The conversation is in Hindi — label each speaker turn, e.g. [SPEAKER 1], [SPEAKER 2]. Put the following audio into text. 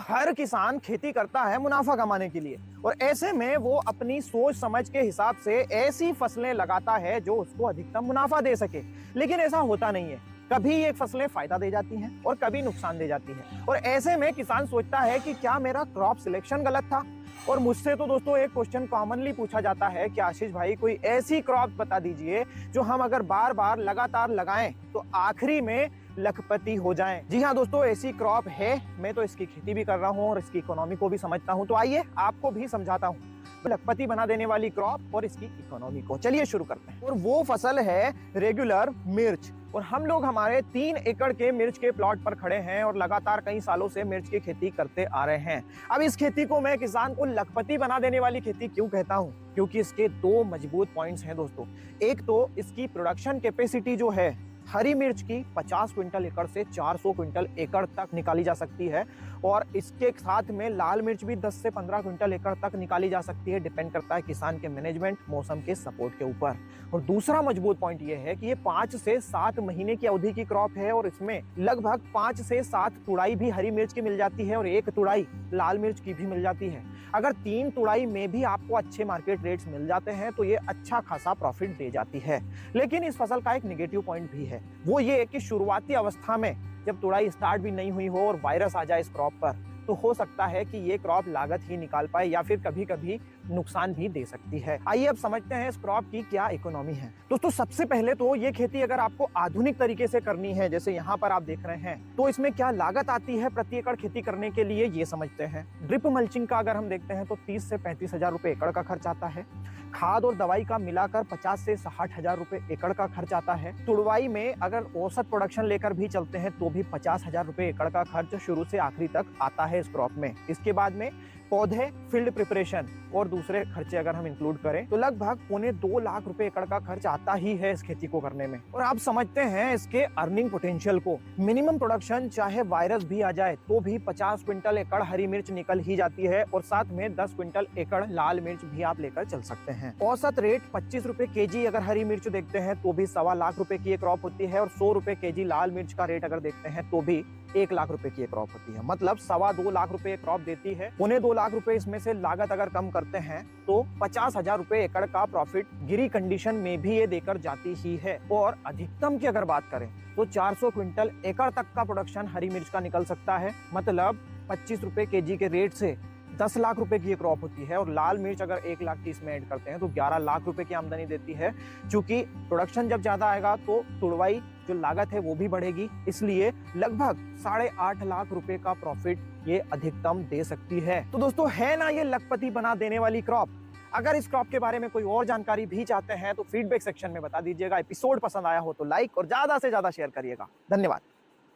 [SPEAKER 1] हर किसान खेती करता है मुनाफा कमाने के लिए, और ऐसे में वो अपनी सोच समझ के हिसाब से ऐसी फसलें लगाता है जो उसको अधिकतम मुनाफा दे सके। लेकिन ऐसा होता नहीं है, कभी ये फसलें फायदा दे जाती हैं और कभी नुकसान दे जाती हैं। और ऐसे में किसान सोचता है कि क्या मेरा क्रॉप सिलेक्शन गलत था। और मुझसे तो दोस्तों एक क्वेश्चन कॉमनली पूछा जाता है कि आशीष भाई कोई ऐसी क्रॉप बता दीजिए जो हम अगर बार बार लगातार लगाएं तो आखिरी में लखपति हो जाएं। जी हाँ दोस्तों, ऐसी क्रॉप है। मैं तो इसकी खेती भी कर रहा हूँ और इसकी इकोनॉमी को भी समझता हूँ। तो आइए आपको भी समझाता हूँ लखपति बना देने वाली क्रॉप और इसकी इकोनॉमी को। चलिए शुरू करते हैं। और वो फसल है रेगुलर मिर्च। और हम लोग हमारे 3 एकड़ के मिर्च के प्लॉट पर खड़े हैं और लगातार कई सालों से मिर्च की खेती करते आ रहे हैं। अब इस खेती को मैं किसान को लखपति बना देने वाली खेती क्यों कहता हूँ? क्योंकि इसके 2 मजबूत पॉइंट्स हैं दोस्तों। एक तो इसकी प्रोडक्शन कैपेसिटी जो है, हरी मिर्च की 50 क्विंटल एकड़ से 400 क्विंटल एकड़ तक निकाली जा सकती है। और इसके साथ में लाल मिर्च भी 10 से 15 क्विंटल एकड़ तक निकाली जा सकती है। डिपेंड करता है किसान के मैनेजमेंट, मौसम के सपोर्ट के ऊपर। और दूसरा मजबूत पॉइंट ये है कि ये 5 से 7 महीने की अवधि की क्रॉप है और इसमें लगभग 5 से 7 तुड़ाई भी हरी मिर्च की मिल जाती है और 1 तुड़ाई लाल मिर्च की भी मिल जाती है। अगर 3 तुड़ाई में भी आपको अच्छे मार्केट रेट्स मिल जाते हैं तो ये अच्छा खासा प्रॉफिट दे जाती है। लेकिन इस फसल का एक नेगेटिव पॉइंट भी है, वो ये कि शुरुआती अवस्था में जब तुड़ाई स्टार्ट भी नहीं हुई हो और वायरस आ जाए इस क्रॉप पर, तो हो सकता है कि ये क्रॉप लागत ही निकाल पाए या फिर कभी कभी नुकसान भी दे सकती है। आइए अब समझते हैं इस क्रॉप की क्या इकोनॉमी है। दोस्तों सबसे पहले तो ये खेती अगर आपको आधुनिक तरीके से करनी है, जैसे यहाँ पर आप देख रहे हैं, तो इसमें क्या लागत आती है प्रति एकड़ खेती करने के लिए, ये समझते हैं। ड्रिप मल्चिंग का अगर हम देखते हैं तो 30 से 35 हजार रुपए एकड़ का खर्च आता है। खाद और दवाई का मिलाकर 50 से 60 हजार रुपए एकड़ का खर्च आता है। तुड़वाई में अगर औसत प्रोडक्शन लेकर भी चलते हैं तो भी 50 हजार रुपए एकड़ का खर्च शुरू से आखिरी तक आता है इस क्रॉप में। इसके बाद में पौधे, फील्ड प्रिपरेशन और दूसरे खर्चे अगर हम इंक्लूड करें तो लगभग 1.25 लाख रुपए एकड़ का खर्च आता ही है इस खेती को करने में। और आप समझते हैं इसके अर्निंग पोटेंशियल को। मिनिमम प्रोडक्शन चाहे वायरस भी आ जाए तो भी 50 क्विंटल एकड़ हरी मिर्च निकल ही जाती है और साथ में 10 क्विंटल एकड़ लाल मिर्च भी आप लेकर चल सकते हैं। औसत रेट 25 रुपए केजी अगर हरी मिर्च देखते हैं तो भी 1.25 लाख रुपए की क्रॉप होती है। और 100 रुपए केजी लाल मिर्च का रेट अगर देखते हैं तो भी 1 लाख रुपए की क्रॉप होती है। मतलब 2.25 लाख रुपए क्रॉप देती है। 2.25 लाख रुपए इसमें से लागत अगर कम करते हैं तो 50 हजार रुपए एकड़ का प्रॉफिट गिरी कंडीशन में भी ये देकर जाती ही है। और अधिकतम की अगर बात करें तो 400 क्विंटल एकड़ तक का प्रोडक्शन हरी मिर्च का निकल सकता है। मतलब 25 रुपए केजी के रेट से 10 लाख रुपए की क्रॉप होती है। और लाल मिर्च अगर 1 लाख की इसमें ऐड करते हैं तो 11 लाख रुपए की आमदनी देती है। क्योंकि प्रोडक्शन जब ज्यादा आएगा तो तुड़वाई जो लागत है वो भी बढ़ेगी, इसलिए लगभग 8.5 लाख रुपए का प्रॉफिट ये अधिकतम दे सकती है। तो दोस्तों है ना ये लखपति बना देने वाली क्रॉप। अगर इस क्रॉप के बारे में कोई और जानकारी भी चाहते हैं तो फीडबैक सेक्शन में बता दीजिएगा। एपिसोड पसंद आया हो तो लाइक और ज्यादा से ज्यादा शेयर करिएगा। धन्यवाद।